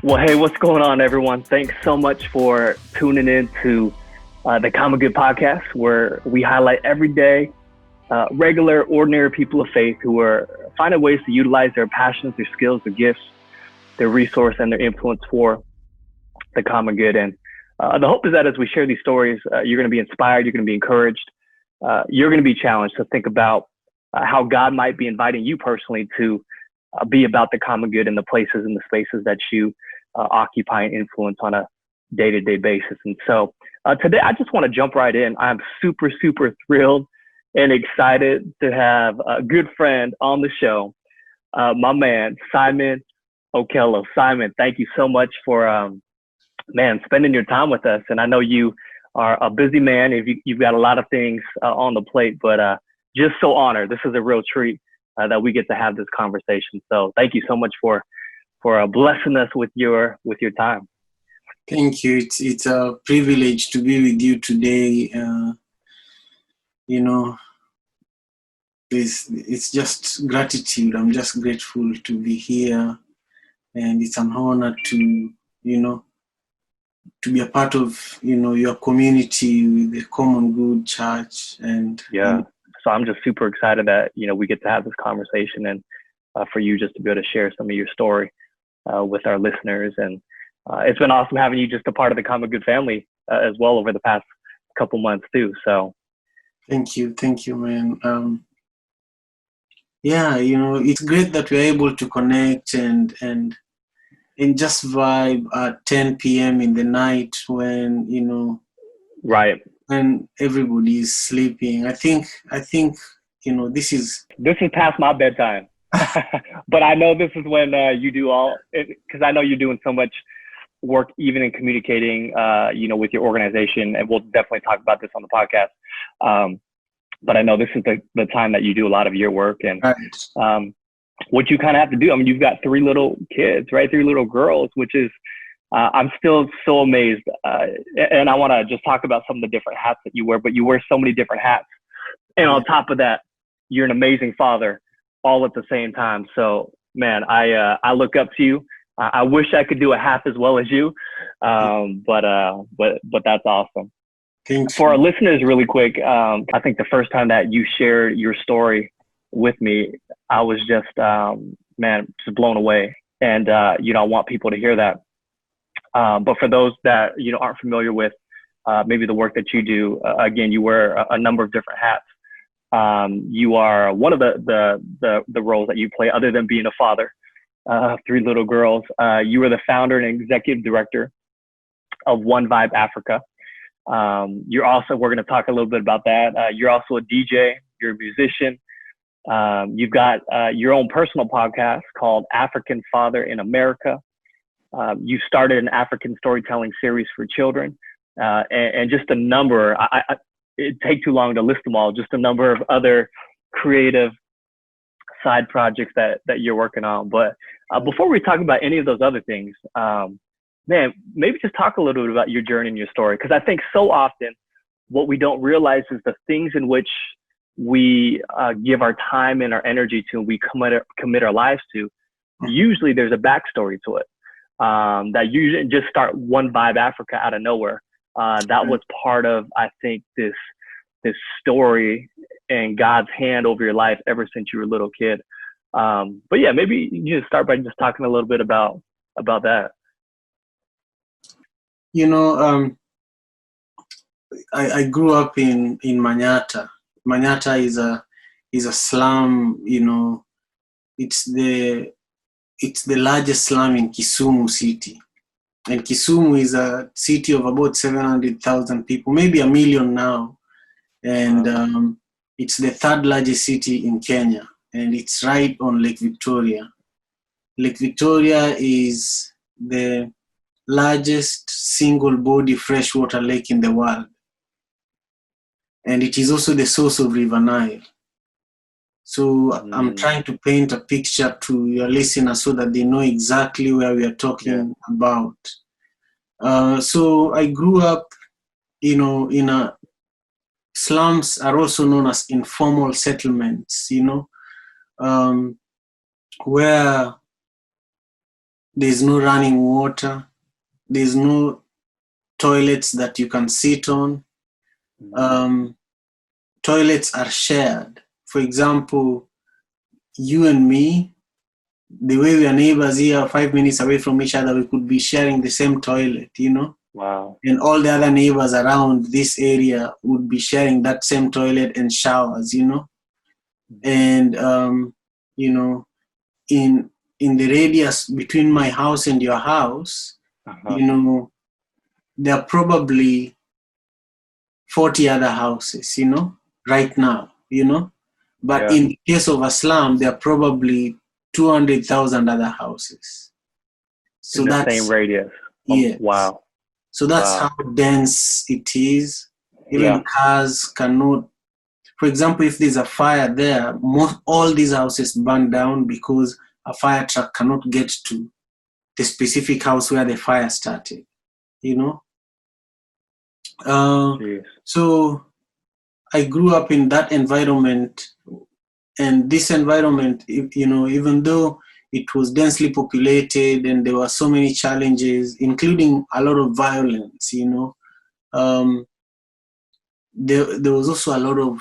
Well, hey, what's going on, everyone? Thanks so much for tuning in to the Common Good podcast, where we highlight everyday, regular, ordinary people of faith who are finding ways to utilize their passions, their skills, their gifts, their resource, and their influence for the common good. And the hope is that as we share these stories, you're going to be inspired, you're going to be encouraged, you're going to be challenged to think about how God might be inviting you personally to be about the common good in the places and the spaces that you occupy and influence on a day-to-day basis. And so today, I just want to jump right in. I'm super, super thrilled and excited to have a good friend on the show, my man, Simon Okelo. Simon, thank you so much for, spending your time with us. And I know you are a busy man. If you've got a lot of things on the plate, but just so honored. This is a real treat that we get to have this conversation. So thank you so much for blessing us with your time. Thank you. It's a privilege to be with you today. It's just gratitude. I'm just grateful to be here, and it's an honor to be a part of your community with the Common Good Church. And yeah, so I'm just super excited that we get to have this conversation, and for you just to be able to share some of your story with our listeners. And it's been awesome having you just a part of the Common Good family as well over the past couple months too. So thank you, man. It's great that we're able to connect and just vibe at 10 p.m. in the night when right, when everybody is sleeping. I think this is past my bedtime. But I know this is when you do all, because I know you're doing so much work even in communicating with your organization, and we'll definitely talk about this on the podcast. But I know this is the time that you do a lot of your work, and what you kind of have to do. I mean, you've got 3 little kids, right? 3 little girls, which is I'm still so amazed, and I want to just talk about some of the different hats that you wear, but you wear so many different hats, and on top of that, you're an amazing father all at the same time. So man, I look up to you. I wish I could do a half as well as you. But that's awesome. For our listeners really quick, I think the first time that you shared your story with me, I was just, just blown away. And, I want people to hear that. But for those that, aren't familiar with maybe the work that you do, again, you wear a number of different hats. You are one of the roles that you play, other than being a father of 3 little girls. You are the founder and executive director of One Vibe Africa. You're also, we're going to talk a little bit about that. You're also a DJ, you're a musician. You've got your own personal podcast called African Father in America. You started an African storytelling series for children, and just a number, it'd take too long to list them all, just a number of other creative side projects that you're working on. But before we talk about any of those other things, maybe just talk a little bit about your journey and your story. Because I think so often what we don't realize is the things in which we give our time and our energy to, and we commit our lives to, usually there's a backstory to it. That you didn't just start One Vibe Africa out of nowhere. That was part of, I think, this story and God's hand over your life ever since you were a little kid. But yeah, maybe you just start by just talking a little bit about that. I grew up in Manyata. Manyata is a slum. It's the largest slum in Kisumu city. And Kisumu is a city of about 700,000 people, maybe 1 million now. And it's the 3rd largest city in Kenya. And it's right on Lake Victoria. Lake Victoria is the largest single body freshwater lake in the world. And it is also the source of River Nile. So I'm trying to paint a picture to your listeners so that they know exactly where we are talking about. So I grew up, in a slums are also known as informal settlements, where there's no running water, there's no toilets that you can sit on. Toilets are shared. For example, you and me, the way we are neighbors here, 5 minutes away from each other, we could be sharing the same toilet, Wow. And all the other neighbors around this area would be sharing that same toilet and showers, And in the radius between my house and your house, there are probably 40 other houses, right now, But in the case of a slum, there are probably 200,000 other houses. So in the that's same radius. Yes. Wow. So that's how dense it is. Even cars cannot. For example, if there's a fire there, all these houses burn down because a fire truck cannot get to the specific house where the fire started. So I grew up in that environment, and this environment, even though it was densely populated and there were so many challenges, including a lot of violence, there was also a lot of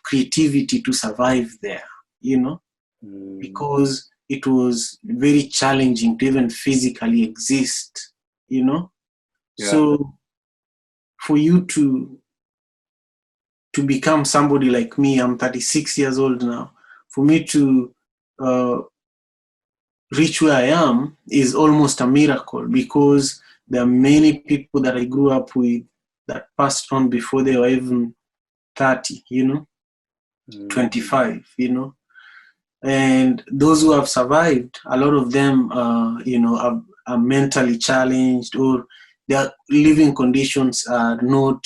creativity to survive there, because it was very challenging to even physically exist, So for you to become somebody like me, I'm 36 years old now, for me to reach where I am is almost a miracle, because there are many people that I grew up with that passed on before they were even 30, 25, and those who have survived, a lot of them, are mentally challenged, or their living conditions are not.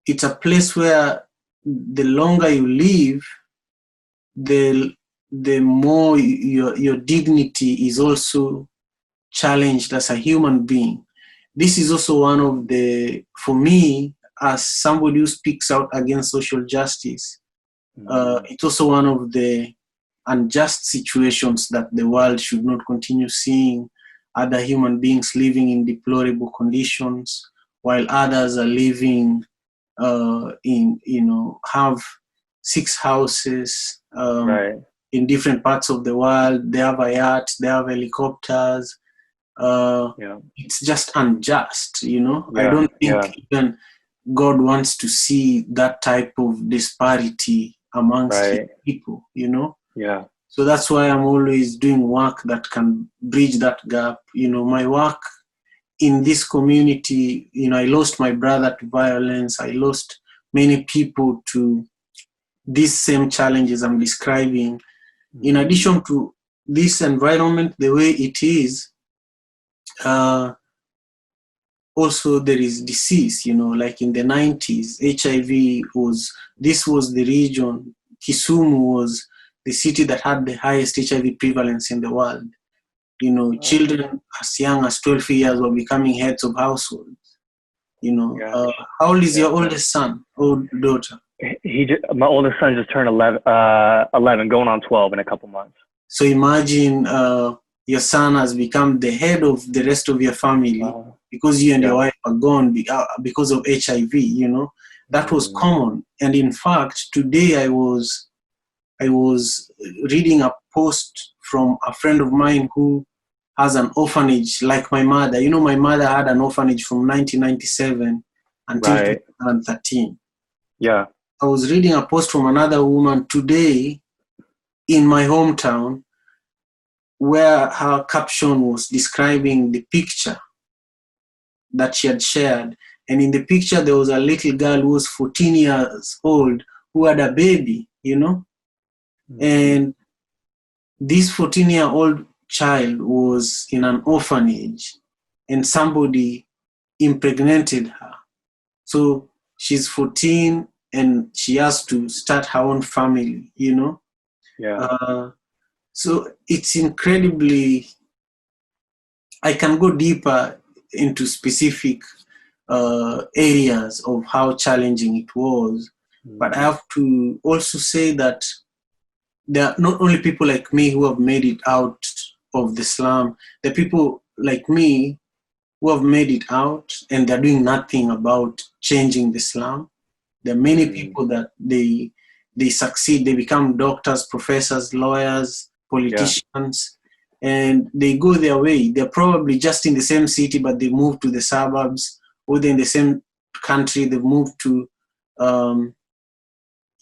It's a place where the longer you live, the more your dignity is also challenged as a human being. This is also one of for me, as somebody who speaks out against social justice, it's also one of the unjust situations that the world should not continue seeing other human beings living in deplorable conditions, while others are living have 6 houses in different parts of the world. They have a yacht, they have helicopters. It's just unjust, I don't think even God wants to see that type of disparity amongst people, So that's why I'm always doing work that can bridge that gap. My work in this community, I lost my brother to violence. I lost many people to these same challenges I'm describing. In addition to this environment, the way it is, also there is disease, like in the 90s, HIV was the region. Kisumu was the city that had the highest HIV prevalence in the world. Children as young as 12 years were becoming heads of households. How old is your oldest son or daughter? My oldest son just turned 11, going on 12 in a couple months. So imagine your son has become the head of the rest of your family because you and your wife are gone because of HIV. That was common. And in fact, today I was reading a post from a friend of mine who has an orphanage like my mother. My mother had an orphanage from 1997 until 2013. Yeah. I was reading a post from another woman today in my hometown where her caption was describing the picture that she had shared. And in the picture, there was a little girl who was 14 years old who had a baby, And this 14-year-old child was in an orphanage and somebody impregnated her. So she's 14 and she has to start her own family, Yeah. So it's incredibly, I can go deeper into specific areas of how challenging it was, but I have to also say that there are not only people like me who have made it out of the slum, there are people like me who have made it out and they're doing nothing about changing the slum. There are many people that they succeed, they become doctors, professors, lawyers, Yeah. politicians, and they go their way. They're probably just in the same city, but they move to the suburbs, or they're in the same country, they've moved to, um,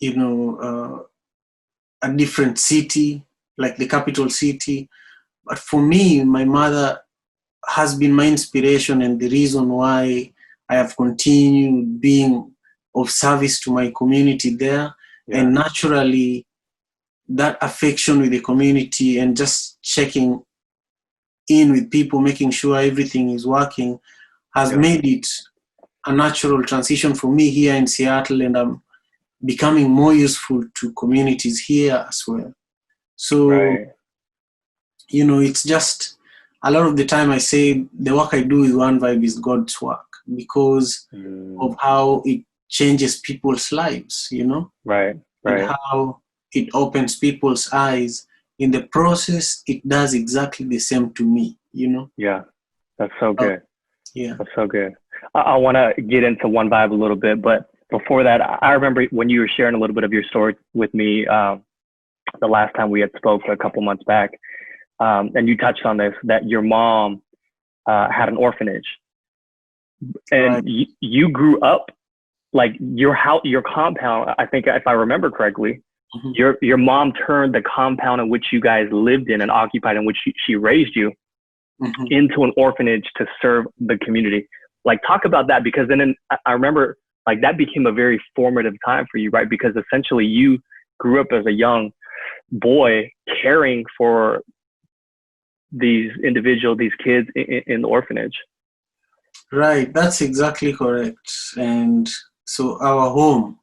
you know, a different city, like the capital city. But for me, my mother has been my inspiration and the reason why I have continued being of service to my community there. Yeah. And naturally, that affection with the community and just checking in with people, making sure everything is working, has made it a natural transition for me here in Seattle, and I'm becoming more useful to communities here as well. So, Right. it's just a lot of the time I say the work I do with One Vibe is God's work because of how it changes people's lives, Right. and Right. how it opens people's eyes. In the process, it does exactly the same to me, Yeah. That's so Uh, good. yeah. That's so good. I want to get into One Vibe a little bit, but before that, I remember when you were sharing a little bit of your story with me the last time we had spoke a couple months back, and you touched on this, that your mom had an orphanage, and Right. you grew up like your house, your compound. I think if I remember correctly, Mhm. your mom turned the compound in which you guys lived in and occupied, in which she raised you, Mhm. into an orphanage to serve the community. Like, talk about that, because then I remember like that became a very formative time for you, right? Because essentially you grew up as a young boy caring for these kids in the orphanage. Right. That's exactly correct. And so our home,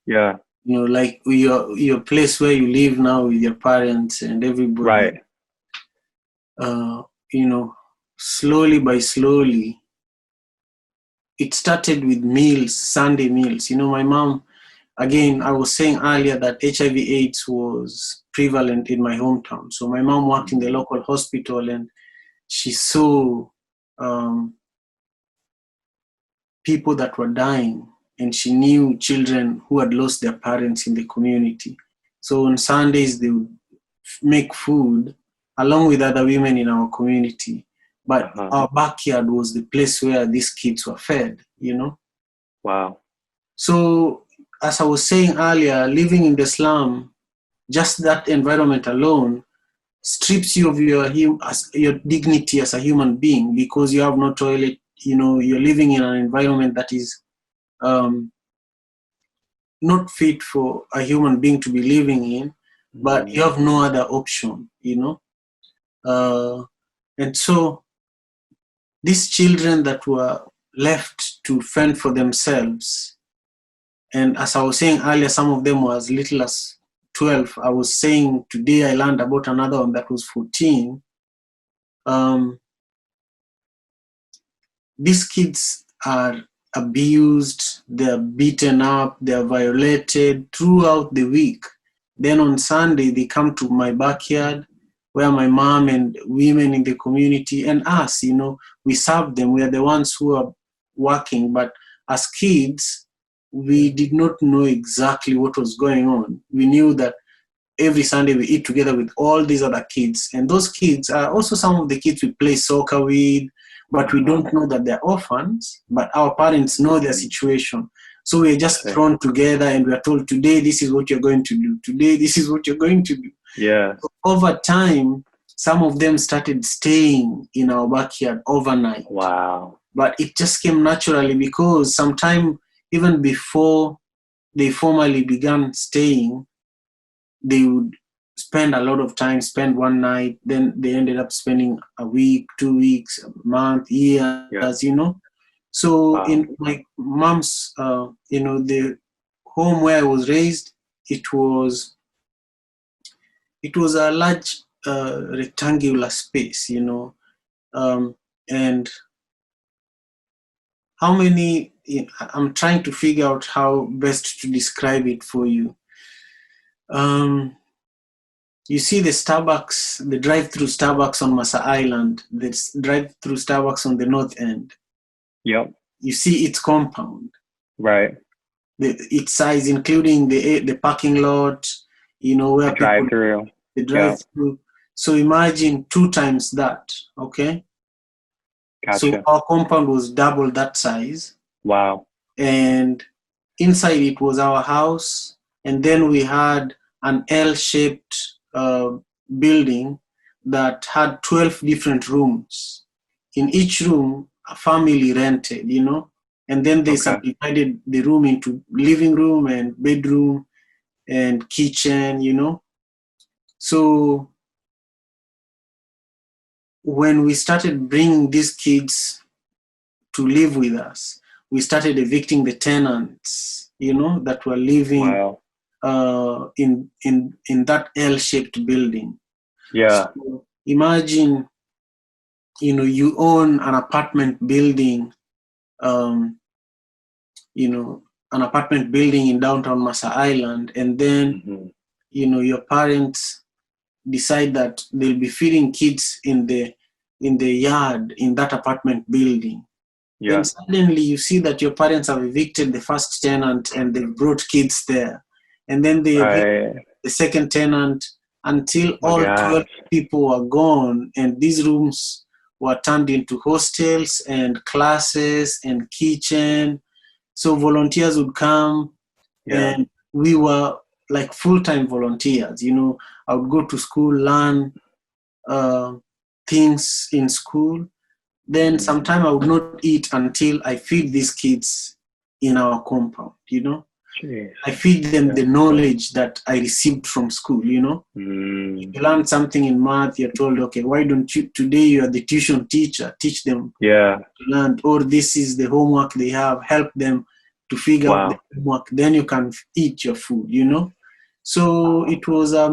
Yeah. like your place where you live now with your parents and everybody, Right. uh, you know, slowly by slowly, it started with meals, Sunday meals. My mom, again, I was saying earlier that HIV/AIDS was prevalent in my hometown. So my mom worked in the local hospital and she saw um, people that were dying, and she knew children who had lost their parents in the community. So on Sundays, they would make food along with other women in our community. But our backyard was the place where these kids were fed. Wow. So, as I was saying earlier, living in the slum, just that environment alone strips you of your dignity as a human being, because you have no toilet. You're living in an environment that is not fit for a human being to be living in, but you have no other option. And so these children that were left to fend for themselves, and as I was saying earlier, some of them were as little as 12. I was saying today I learned about another one that was 14. These kids are abused, they're beaten up, they're violated throughout the week. Then on Sunday, they come to my backyard where my mom and women in the community and us, we serve them. We are the ones who are working. But as kids, we did not know exactly what was going on. We knew that every Sunday we eat together with all these other kids. And those kids are also some of the kids we play soccer with, but we don't know that they're orphans, but our parents know their situation. So we're just thrown together and we're told, today, this is what you're going to do. Today, this is what you're going to do. Yeah. So over time, some of them started staying in our backyard overnight. Wow. But it just came naturally, because sometime even before they formally began staying, they would spend a lot of time, spend one night, then they ended up spending a week, 2 weeks, a month, years. So in my mom's, the home where I was raised, it was a large rectangular space, and how many, I'm trying to figure out how best to describe it for you. you see the Starbucks, the drive-through Starbucks on Masa Island, the drive-through Starbucks on the north end. Yep. You see its compound, Right. its size, including the parking lot, where Drive through. the drive-through. So imagine 2 times that, okay? So Gotcha. our compound was double that size. Wow. And inside it was our house. And then we had an L-shaped building that had 12 different rooms. In each room, a family rented, and then they subdivided the room into living room and bedroom and kitchen. So when we started bringing these kids to live with us, we started evicting the tenants, that were living in that L-shaped building. Yeah. So imagine, you own an apartment building, an apartment building in downtown Masa Island, and then, your parents decide that they'll be feeding kids in the yard in that apartment building. Yeah. Then suddenly you see that your parents have evicted the first tenant and they brought kids there. And then they evict the second tenant until all 12 people are gone, and these rooms were turned into hostels and classes and kitchen. So volunteers would come, and we were like full-time volunteers. I would go to school, learn things in school. Then sometime I would not eat until I feed these kids in our compound, Jeez. I feed them the knowledge that I received from school, If you learn something in math, you're told, okay, why don't you, today you are the tuition teacher, teach them to learn, or this is the homework they have, help them to figure out the homework, then you can eat your food, So it was a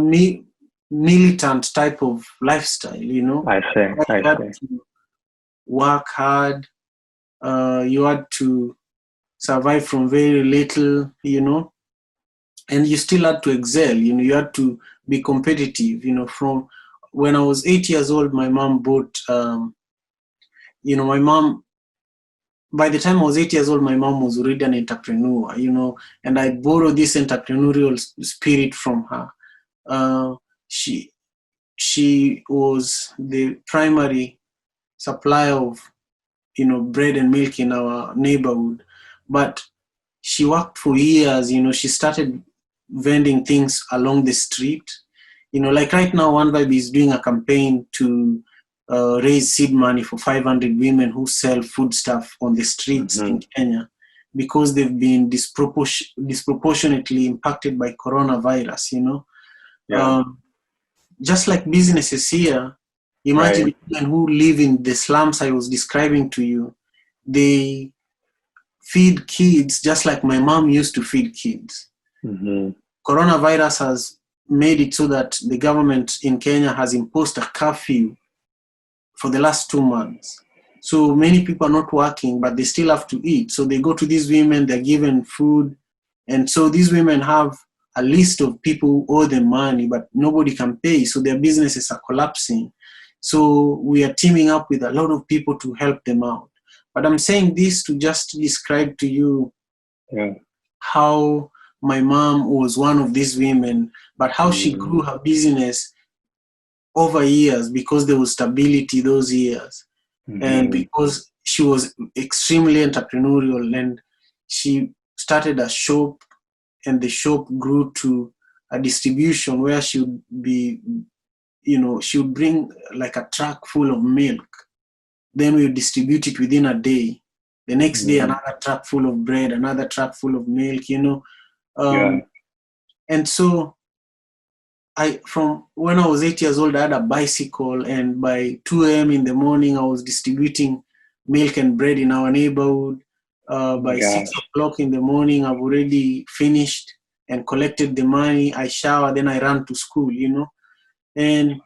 militant type of lifestyle, I see. Work hard, you had to survive from very little, and you still had to excel, you had to be competitive, from when I was 8 years old, my mom bought, my mom, by the time I was 8 years old, my mom was already an entrepreneur, and I borrowed this entrepreneurial spirit from her. She was the primary supplier of bread and milk in our neighborhood, but she worked for years. She started vending things along the street. Like right now, One Vibe is doing a campaign to raise seed money for 500 women who sell food stuff on the streets in Kenya, because they've been disproportionately impacted by coronavirus. Just like businesses here, imagine women who live in the slums I was describing to you. They feed kids just like my mom used to feed kids. Coronavirus has made it so that the government in Kenya has imposed a curfew for the last 2 months. So many people are not working, but they still have to eat. So they go to these women, they're given food. And so these women have a list of people who owe them money, but nobody can pay. So their businesses are collapsing. So we are teaming up with a lot of people to help them out. But I'm saying this to just describe to you how my mom was one of these women, but how she grew her business over years because there was stability those years. And because she was extremely entrepreneurial, and she started a shop, and the shop grew to a distribution where she would be, she would bring like a truck full of milk. Then we would distribute it within a day. The next day, another truck full of bread, another truck full of milk, And so from when I was 8 years old, I had a bicycle, and by 2 a.m. in the morning, I was distributing milk and bread in our neighborhood. By 6 o'clock in the morning, I've already finished and collected the money. I shower, then I ran to school, And,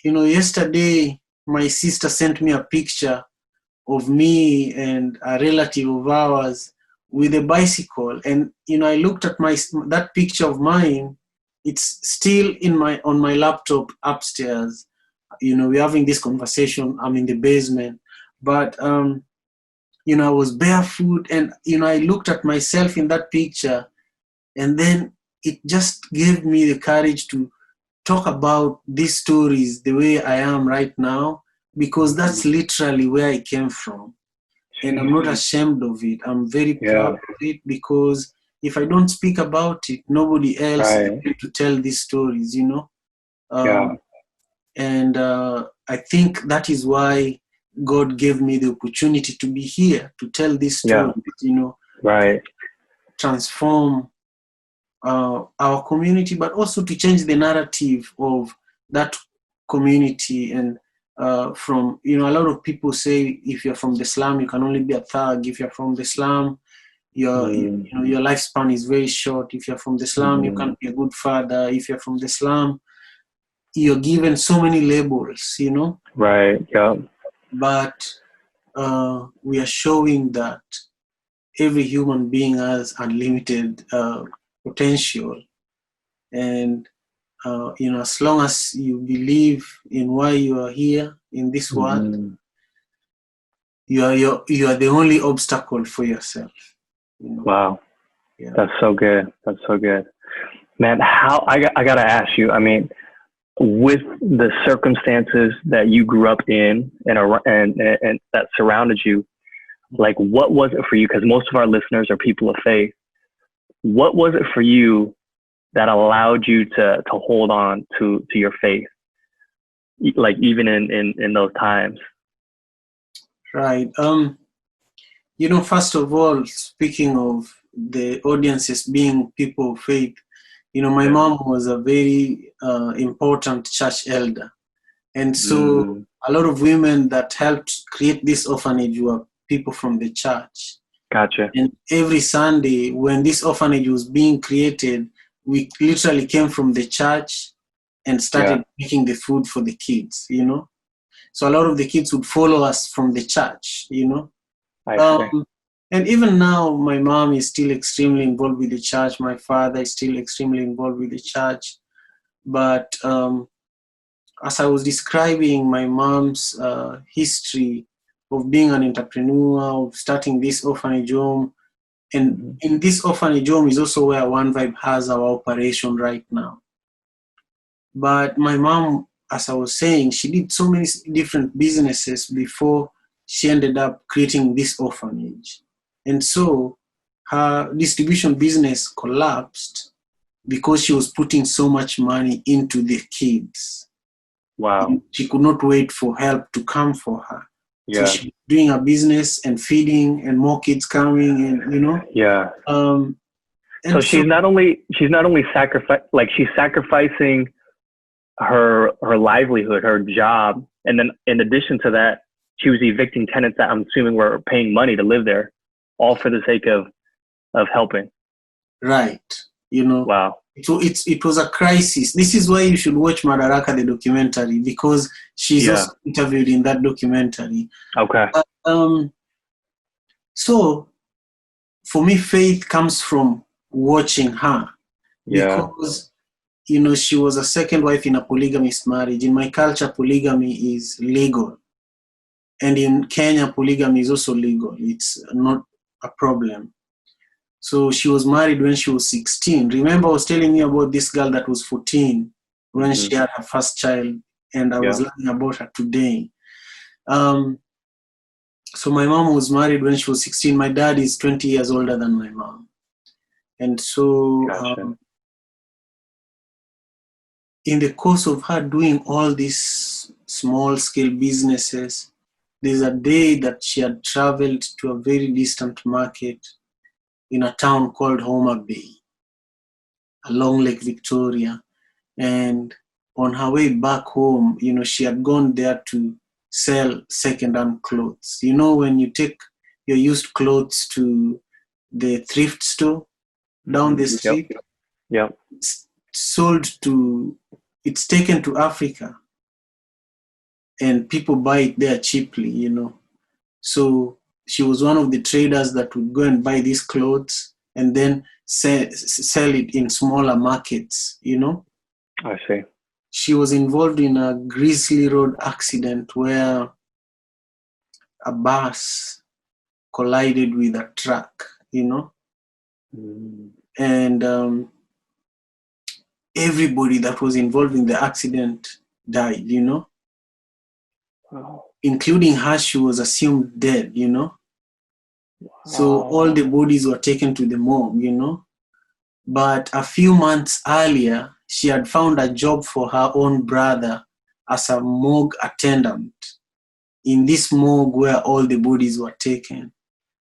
yesterday, my sister sent me a picture of me and a relative of ours with a bicycle. And, I looked at that picture of mine. it's still on my laptop upstairs. We're having this conversation. I'm in the basement, but I was barefoot, and I looked at myself in that picture, and then it just gave me the courage to talk about these stories the way I am right now, because that's literally where I came from. And I'm not ashamed of it. I'm very proud of it, because if I don't speak about it, nobody else is able to tell these stories, And I think that is why God gave me the opportunity to be here to tell these stories, transform our community, but also to change the narrative of that community. And from, a lot of people say, if you're from the slum, you can only be a thug. If you're from the slum, your lifespan is very short. If you're from the slum, you can't be a good father. If you're from the slum, you're given so many labels, Right, yeah. But we are showing that every human being has unlimited potential. And, as long as you believe in why you are here in this world, you are the only obstacle for yourself. Wow. Yeah. That's so good. That's so good. Man, I got to ask you, I mean, with the circumstances that you grew up in and that surrounded you, like, what was it for you? Because most of our listeners are people of faith. What was it for you that allowed you to hold on to your faith, like even in those times? Right. First of all, speaking of the audiences being people of faith, my mom was a very important church elder. And so a lot of women that helped create this orphanage were people from the church. Gotcha. And every Sunday when this orphanage was being created, we literally came from the church and started making the food for the kids, So a lot of the kids would follow us from the church, And even now, my mom is still extremely involved with the church. My father is still extremely involved with the church. But as I was describing my mom's history of being an entrepreneur, of starting this orphanage home, and in this orphanage home is also where One Vibe has our operation right now. But my mom, as I was saying, she did so many different businesses before she ended up creating this orphanage. And so her distribution business collapsed because she was putting so much money into the kids. Wow. And she could not wait for help to come for her. Yeah. So she was doing a business and feeding, and more kids coming, and Yeah. And so she's not only she's sacrificing her livelihood, her job, and then in addition to that, she was evicting tenants that I'm assuming were paying money to live there, all for the sake of helping. Right. Wow. It was a crisis. This is why you should watch Madaraka, the documentary, because she's also interviewed in that documentary. Okay. So for me, faith comes from watching her. Yeah. Because, she was a second wife in a polygamist marriage. In my culture, polygamy is legal. And in Kenya, polygamy is also legal. It's not a problem. So she was married when she was 16. Remember, I was telling you about this girl that was 14 when she had her first child, and I was learning about her today. So my mom was married when she was 16. My dad is 20 years older than my mom. And so in the course of her doing all these small-scale businesses, there's a day that she had traveled to a very distant market in a town called Homa Bay, along Lake Victoria. And on her way back home, she had gone there to sell second-hand clothes. When you take your used clothes to the thrift store down the street, it's taken to Africa, and people buy it there cheaply, So she was one of the traders that would go and buy these clothes and then sell it in smaller markets, you know. I see. She was involved in a Grizzly Road accident where a bus collided with a truck, you know, and everybody that was involved in the accident died, you know, including her. She was assumed dead, you know. So all the bodies were taken to the morgue, you know. But a few months earlier, she had found a job for her own brother as a morgue attendant in this morgue where all the bodies were taken.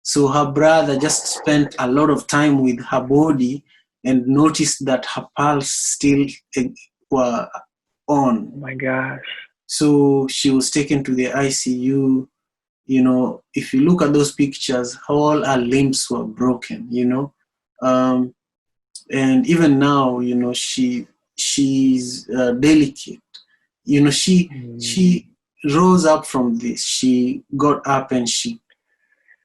So her brother just spent a lot of time with her body and noticed that her pulse still were on. Oh my gosh. So she was taken to the ICU. You know, if you look at those pictures, all her limbs were broken, you know. And even now, you know, she's delicate. You know, she rose up from this. She got up and she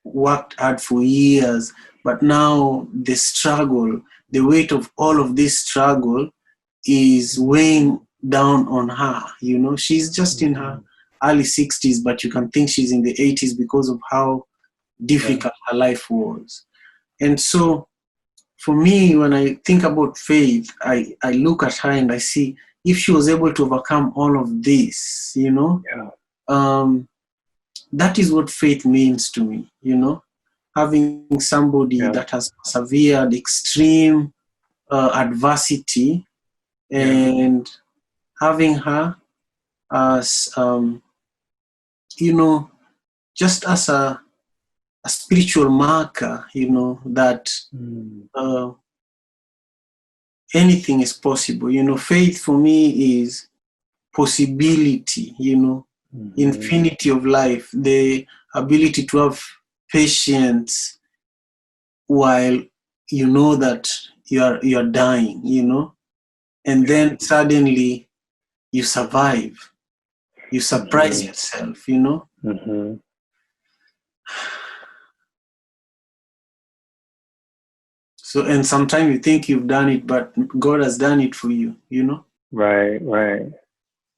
worked hard for years. But now the struggle, the weight of all of this struggle is weighing down on her. You know, she's just in her early 60s, but you can think she's in the 80s because of how difficult her life was. And so for me, when I think about Faith, I look at her and I see if she was able to overcome all of this, you know, that is what faith means to me, you know, having somebody that has persevered extreme adversity and having her as, you know, just as a spiritual marker, you know, that anything is possible. You know, faith for me is possibility, you know, infinity of life, the ability to have patience while you know that you're dying, you know, and then suddenly you survive, you surprise yourself, you know. So, and sometimes you think you've done it, but God has done it for you, you know. Right.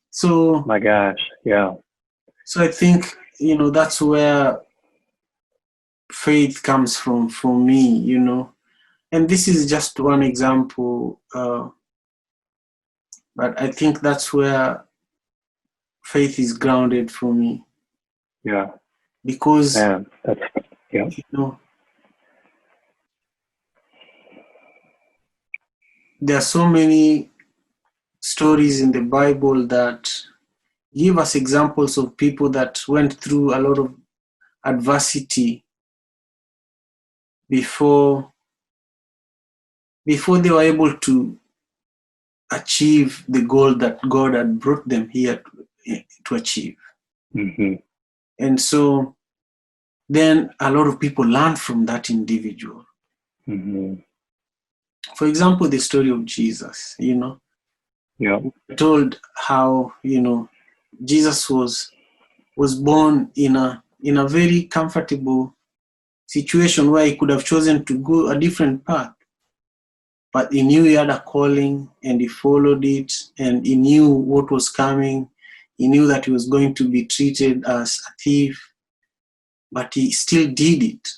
So, my gosh, yeah. So I think, you know, that's where faith comes from for me, you know. And this is just one example, but I think that's where faith is grounded for me. Yeah. Because, you know, there are so many stories in the Bible that give us examples of people that went through a lot of adversity before they were able to achieve the goal that God had brought them here to achieve. And so then a lot of people learn from that individual. For example, the story of Jesus, you know, we're told how, you know, Jesus was born in a very comfortable situation where he could have chosen to go a different path. But he knew he had a calling and he followed it, and he knew what was coming. He knew that he was going to be treated as a thief, but he still did it.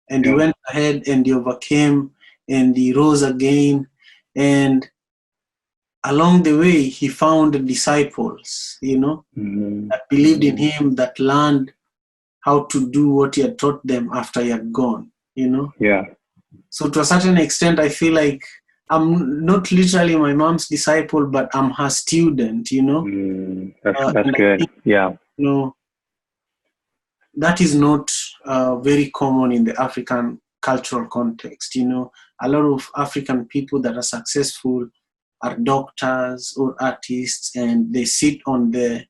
And he went ahead and he overcame and he rose again. And along the way, he found disciples, you know, that believed in him, that learned how to do what he had taught them after he had gone, you know. So to a certain extent, I feel like I'm not literally my mom's disciple, but I'm her student, you know. That's good. Think, you know, that is not very common in the African cultural context. You know, a lot of African people that are successful are doctors or artists, and they sit on the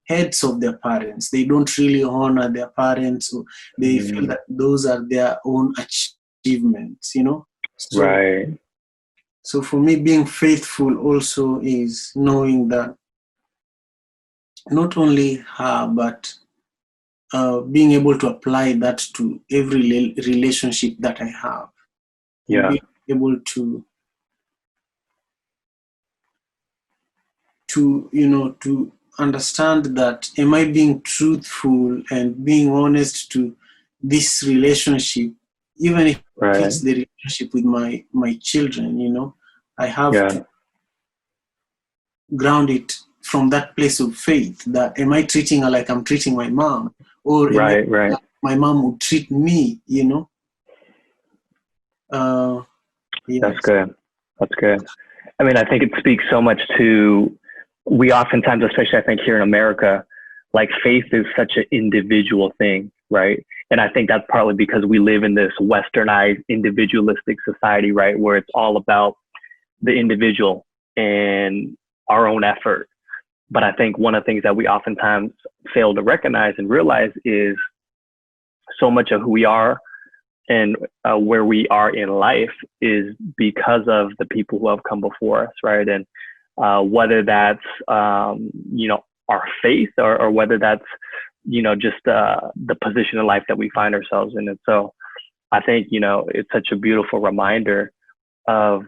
heads of their parents. They don't really honor their parents, or they feel that those are their own achievements, you know. So, so for me, being faithful also is knowing that not only her, but being able to apply that to every relationship that I have. and Yeah. being able to understand that, am I being truthful and being honest to this relationship, even if Right. it's the relationship with my children. I have Yeah. to ground it from that place of faith, that am I treating her like I'm treating my mom, or am I Right. Right. like my mom would treat me. That's Yes. good. That's good. I mean, I think it speaks so much to, we oftentimes, especially I think here in America, like faith is such an individual thing, right? And I think that's partly because we live in this westernized individualistic society, right? Where it's all about the individual and our own effort. But I think one of the things that we oftentimes fail to recognize and realize is so much of who we are and where we are in life is because of the people who have come before us, right? And whether that's our faith, or whether that's just the position in life that we find ourselves in. And so I think it's such a beautiful reminder of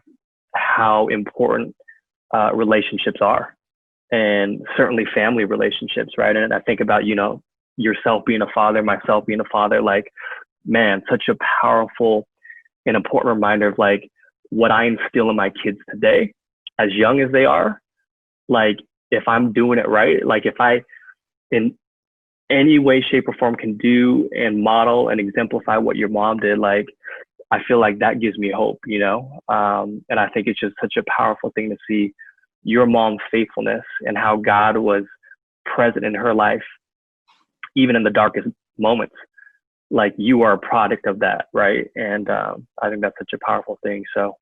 how important relationships are, and certainly family relationships, right? And I think about yourself being a father, myself being a father, like, man, such a powerful and important reminder of like what I instill in my kids today, as young as they are. Like, if I'm doing it right, like if I in any way, shape, or form can do and model and exemplify what your mom did, like I feel like that gives me hope. And I think it's just such a powerful thing to see your mom's faithfulness and how God was present in her life, even in the darkest moments. Like, you are a product of that, right? And I think that's such a powerful thing. So,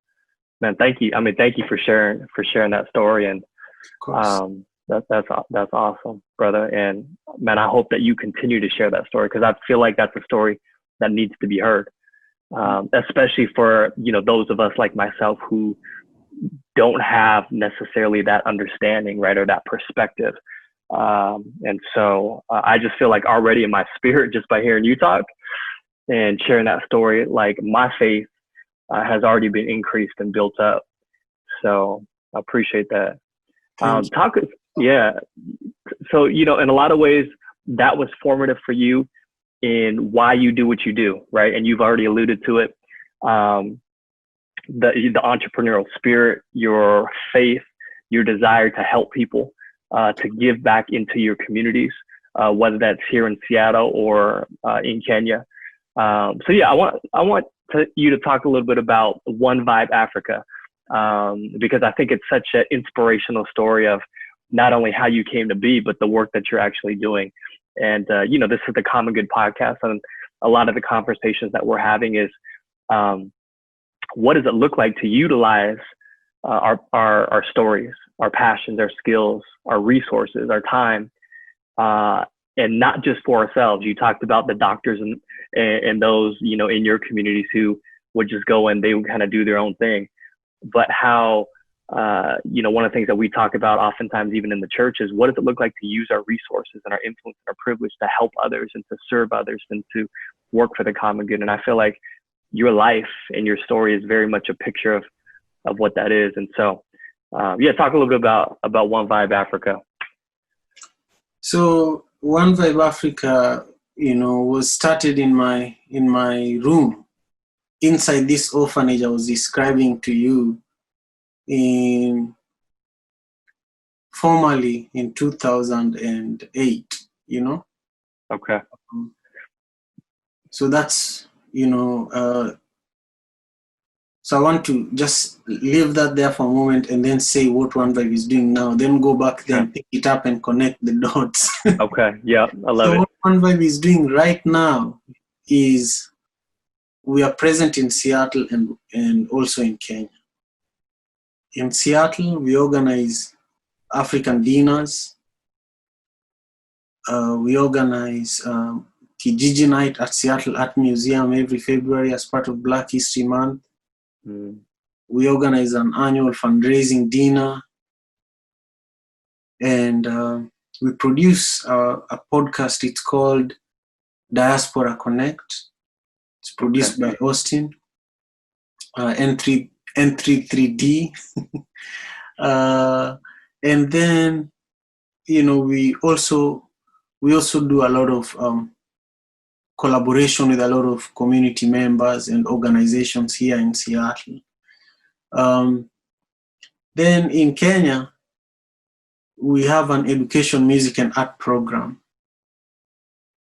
man, thank you. I mean, thank you for sharing that story, and Of course. that's awesome, brother. And man, I hope that you continue to share that story, because I feel like that's a story that needs to be heard, especially for those of us like myself who don't have necessarily that understanding, right, or that perspective. And so I just feel like already in my spirit, just by hearing you talk and sharing that story, like my faith has already been increased and built up. So I appreciate that. Thank you. Yeah. So, in a lot of ways, that was formative for you in why you do what you do, right? And you've already alluded to it. The entrepreneurial spirit, your faith, your desire to help people, to give back into your communities, whether that's here in Seattle or in Kenya. So yeah, I want you to talk a little bit about One Vibe Africa, because I think it's such an inspirational story of not only how you came to be, but the work that you're actually doing. And this is the Common Good podcast, and a lot of the conversations that we're having is, what does it look like to utilize our stories, our passions, our skills, our resources, our time, and not just for ourselves. You talked about the doctors and those in your communities who would just go and they would kind of do their own thing, but how one of the things that we talk about oftentimes even in the church is, what does it look like to use our resources and our influence and our privilege to help others and to serve others and to work for the common good. And I feel like your life and your story is very much a picture of what that is. And so, talk a little bit about One Vibe Africa. So One Vibe Africa, was started in my room inside this orphanage I was describing to you formally in 2008. Okay. So that's so I want to just leave that there for a moment and then say what One Vibe is doing now, then go back there and pick it up and connect the dots. Okay. Yeah, I love it. What One Vibe is doing right now is we are present in Seattle and also in Kenya. In Seattle, we organize African dinners. We organize Kijiji Night at Seattle Art Museum every February as part of Black History Month. We organize an annual fundraising dinner, and we produce a podcast. It's called Diaspora Connect. It's produced by Austin. N3D. And then, we also do a lot of collaboration with a lot of community members and organizations here in Seattle. Then in Kenya, we have an education, music, and art program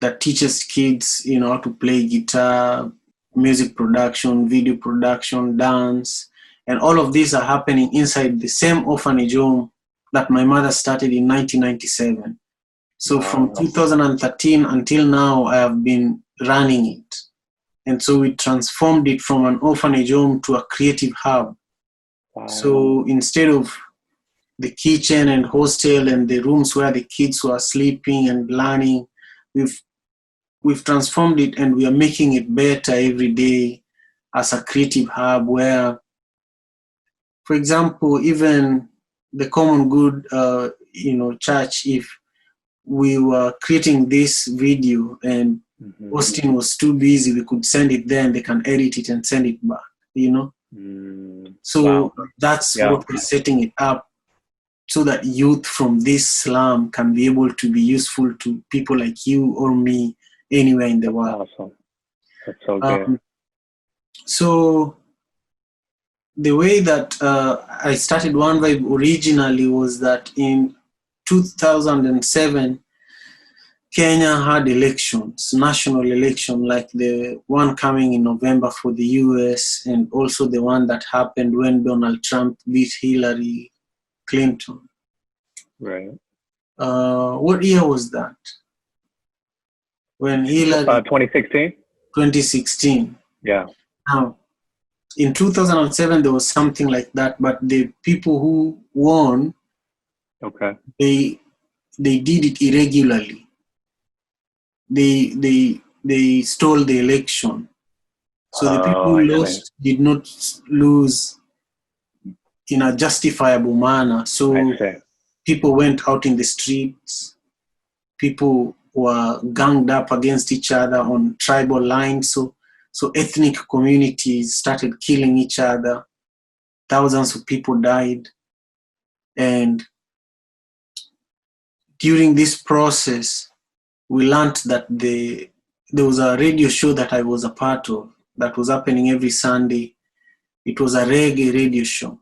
that teaches kids, how to play guitar, music production, video production, dance, and all of these are happening inside the same orphanage home that my mother started in 1997. So from 2013 until now, I have been running it. And so we transformed it from an orphanage home to a creative hub. Wow. So instead of the kitchen and hostel and the rooms where the kids were sleeping and learning, we've transformed it, and we are making it better every day as a creative hub where, for example, even the common good, church, if we were creating this video and Austin was too busy, we could send it there and they can edit it and send it back, So that's what we're setting it up, so that youth from this slum can be able to be useful to people like you or me anywhere in the world. Awesome. That's so good. So the way that I started One Vibe originally was that in 2007, Kenya had elections, national election, like the one coming in November for the US, and also the one that happened when Donald Trump beat Hillary Clinton. Right. What year was that? When Hillary... 2016? 2016. Yeah. Now, in 2007, there was something like that, but the people who won, they did it irregularly. They stole the election. So the people who lost did not lose in a justifiable manner. So people went out in the streets. People were ganged up against each other on tribal lines. So ethnic communities started killing each other. Thousands of people died. And during this process, we learned that there was a radio show that I was a part of that was happening every Sunday. It was a reggae radio show.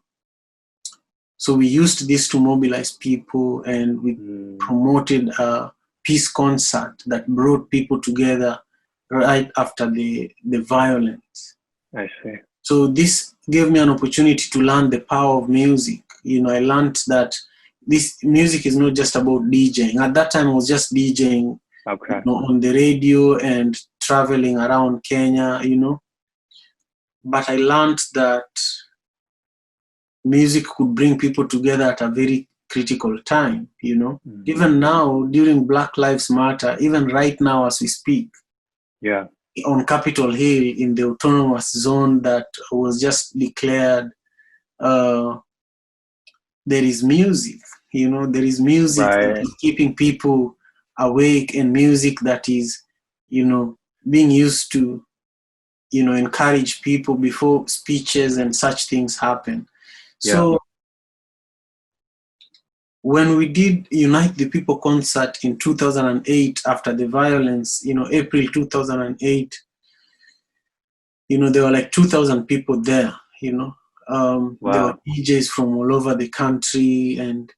So we used this to mobilize people, and we promoted a peace concert that brought people together right after the violence. I see. So this gave me an opportunity to learn the power of music. I learned that this music is not just about DJing. At that time, I was just DJing on the radio and traveling around Kenya, But I learned that music could bring people together at a very critical time, Even now, during Black Lives Matter, even right now as we speak, on Capitol Hill in the autonomous zone that was just declared, there is music, there is music that is keeping people awake, and music that is, being used to, encourage people before speeches and such things happen. So when we did Unite the People concert in 2008, after the violence, April 2008, there were like 2,000 people there, There were DJs from all over the country, and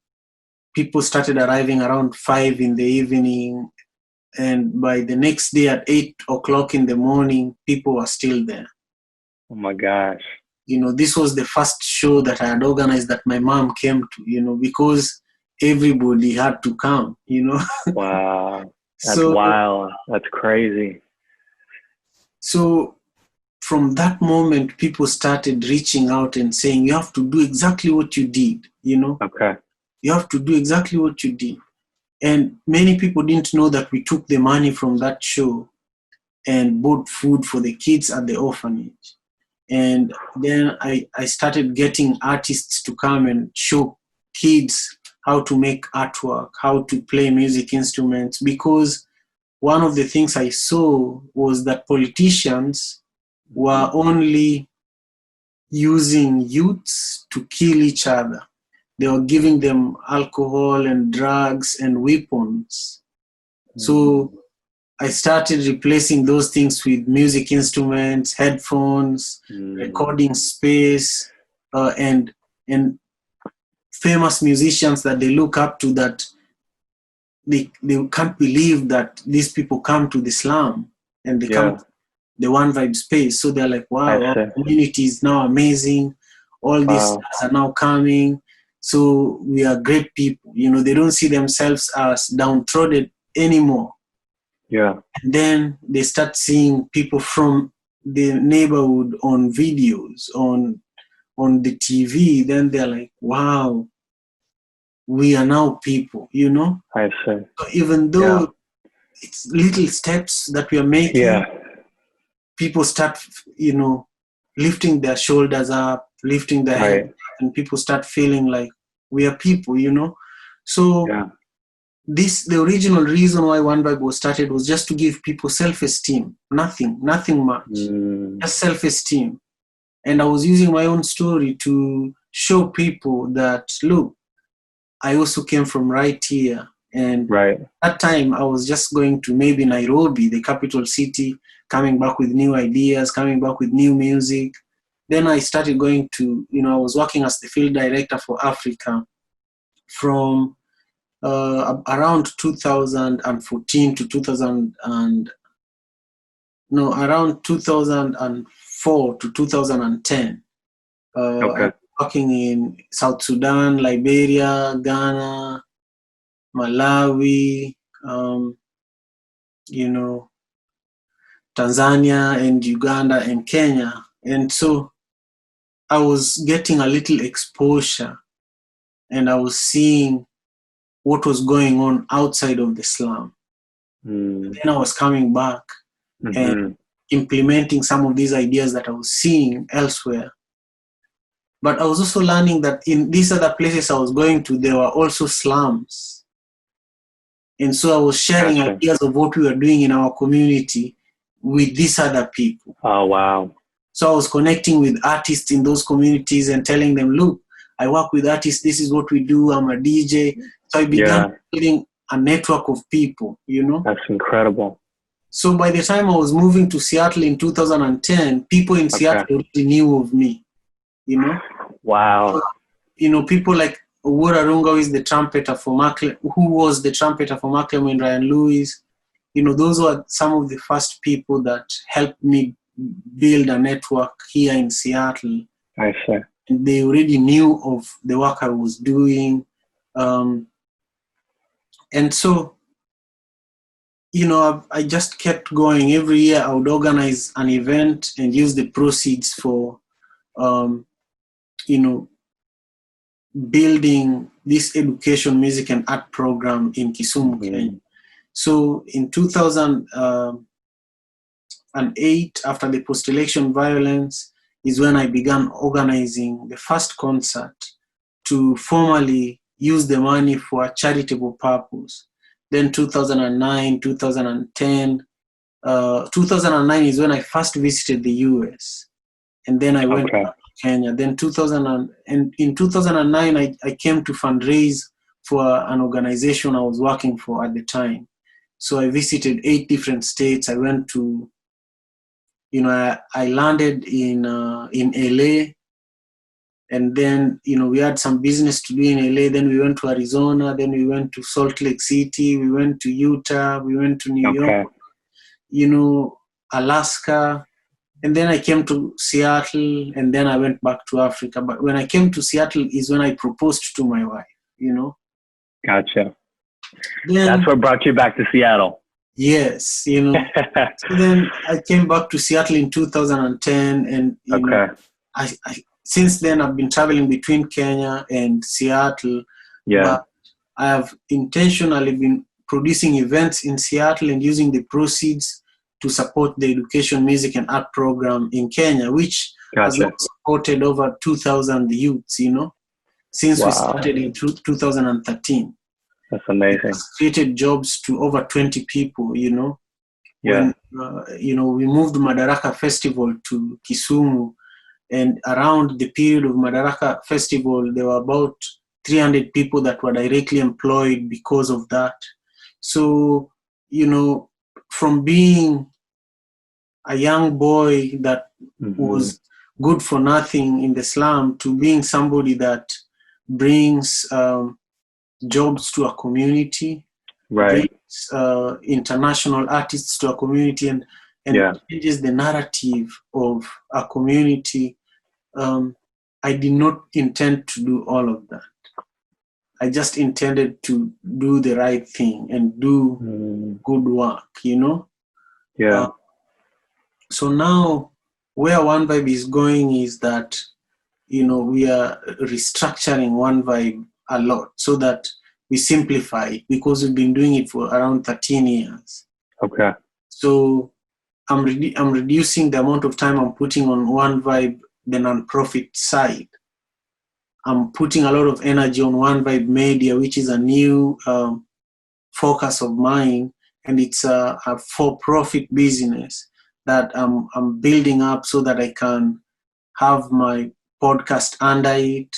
people started arriving around 5 in the evening. And by the next day at 8 o'clock in the morning, people were still there. Oh my gosh. This was the first show that I had organized that my mom came to, because everybody had to come, Wow. That's wild. That's crazy. So from that moment, people started reaching out and saying, you have to do exactly what you did, You have to do exactly what you did. And many people didn't know that we took the money from that show and bought food for the kids at the orphanage. And then I started getting artists to come and show kids how to make artwork, how to play music instruments, because one of the things I saw was that politicians were only using youths to kill each other. They were giving them alcohol and drugs and weapons. So I started replacing those things with music instruments, headphones, recording space, and famous musicians that they look up to, that they can't believe that these people come to the slum and they come to the One Vibe space. So they're like, wow, our community is now amazing. All these stars are now coming. So we are great people. You know, they don't see themselves as downtrodden anymore. Yeah. And then they start seeing people from the neighborhood on videos, on the TV. Then they're like, wow, we are now people, you know? I see. So even though it's little steps that we are making, people start, you know, lifting their shoulders up, lifting their head, and people start feeling like we are people, you know? So the original reason why One Vibe was started was just to give people self-esteem. Nothing much. Just self-esteem. And I was using my own story to show people that, look, I also came from right here. And at that time, I was just going to maybe Nairobi, the capital city, coming back with new ideas, coming back with new music. Then I started going to, you know, I was working as the field director for Africa from around 2014 to around 2004 to 2010. I was working in South Sudan, Liberia, Ghana, Malawi, you know, Tanzania and Uganda and Kenya. And so I was getting a little exposure, and I was seeing what was going on outside of the slum. Then I was coming back and implementing some of these ideas that I was seeing elsewhere. But I was also learning that in these other places I was going to, there were also slums. And so I was sharing ideas of what we were doing in our community with these other people. Oh, wow. So I was connecting with artists in those communities and telling them, look, I work with artists, this is what we do, I'm a DJ. So I began building a network of people, you know. That's incredible. So by the time I was moving to Seattle in 2010, people in Seattle already knew of me, you know. Wow. So, you know, people like Owura Runga, who was the trumpeter for Macklemore and Ryan Lewis. You know, those were some of the first people that helped me build a network here in Seattle. I see. And they already knew of the work I was doing. And so, you know, I just kept going. Every year I would organize an event and use the proceeds for, you know, building this education, music and art program in Kisumu, Kenya. So in 2008, after the post-election violence, is when I began organizing the first concert to formally use the money for a charitable purpose. Then 2009, 2010, 2009 is when I first visited the US. And then I went back to Kenya. Then in 2009, I came to fundraise for an organization I was working for at the time. So I visited 8 different states. I went to, you know, I landed in LA. And then, you know, we had some business to do in LA. Then we went to Arizona. Then we went to Salt Lake City. We went to Utah. We went to New York, you know, Alaska. And then I came to Seattle. And then I went back to Africa. But when I came to Seattle is when I proposed to my wife, you know. Gotcha. Then, that's what brought you back to Seattle. Yes, you know. So then I came back to Seattle in 2010. And, you know, I since then, I've been traveling between Kenya and Seattle. But I have intentionally been producing events in Seattle and using the proceeds to support the education, music, and art program in Kenya, which has supported over 2,000 youths, you know, since we started in 2013. That's amazing. It's created jobs to over 20 people, you know. When, you know, we moved Madaraka Festival to Kisumu. And around the period of Madaraka Festival, there were about 300 people that were directly employed because of that. So, from being a young boy that was good for nothing in the slum to being somebody that brings jobs to a community, right, brings international artists to a community, and changes the narrative of a community. I did not intend to do all of that. I just intended to do the right thing and do good work, Yeah. So now where One Vibe is going is that, we are restructuring One Vibe a lot so that we simplify it, because we've been doing it for around 13 years. Okay. So I'm reducing the amount of time I'm putting on One Vibe, the nonprofit side. I'm putting a lot of energy on One Vibe Media, which is a new focus of mine, and it's a for-profit business that I'm building up so that I can have my podcast under it,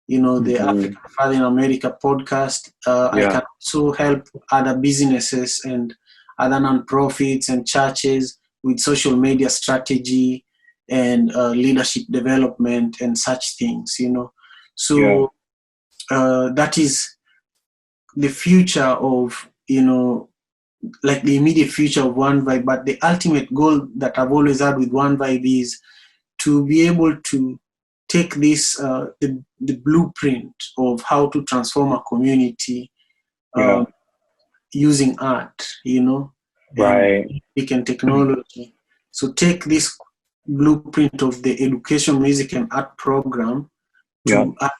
the African Father in America podcast. I can also help other businesses and other nonprofits and churches with social media strategy and leadership development and such things, So that is the future of, like the immediate future of One Vibe. But the ultimate goal that I've always had with One Vibe is to be able to take this, the blueprint of how to transform a community using art, right, and technology. So take this blueprint of the education, music, and art program to other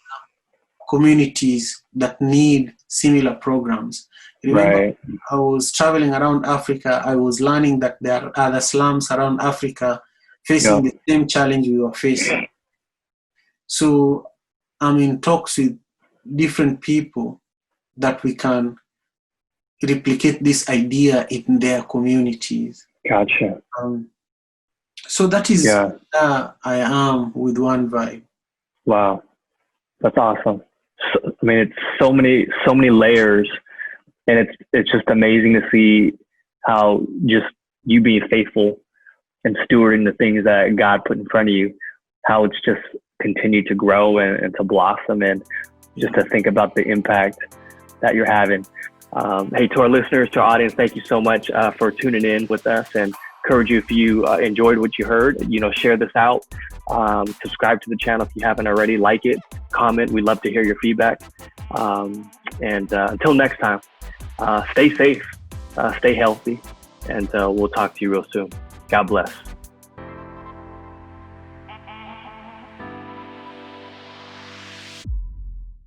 communities that need similar programs. Remember, I was traveling around Africa. I was learning that there are other slums around Africa facing the same challenge we were facing. So I'm in talks with different people that we can replicate this idea in their communities. Gotcha. So that is where I am with One Vibe. Wow, that's awesome. So, I mean, it's so many layers, and it's just amazing to see how just you being faithful and stewarding the things that God put in front of you, how it's just continued to grow and to blossom, and just to think about the impact that you're having. Hey, to our listeners, to our audience, thank you so much for tuning in with us, and encourage you, if you enjoyed what you heard, share this out, subscribe to the channel if you haven't already, like it, comment. We'd love to hear your feedback. And until next time, stay safe, stay healthy, and we'll talk to you real soon. God bless.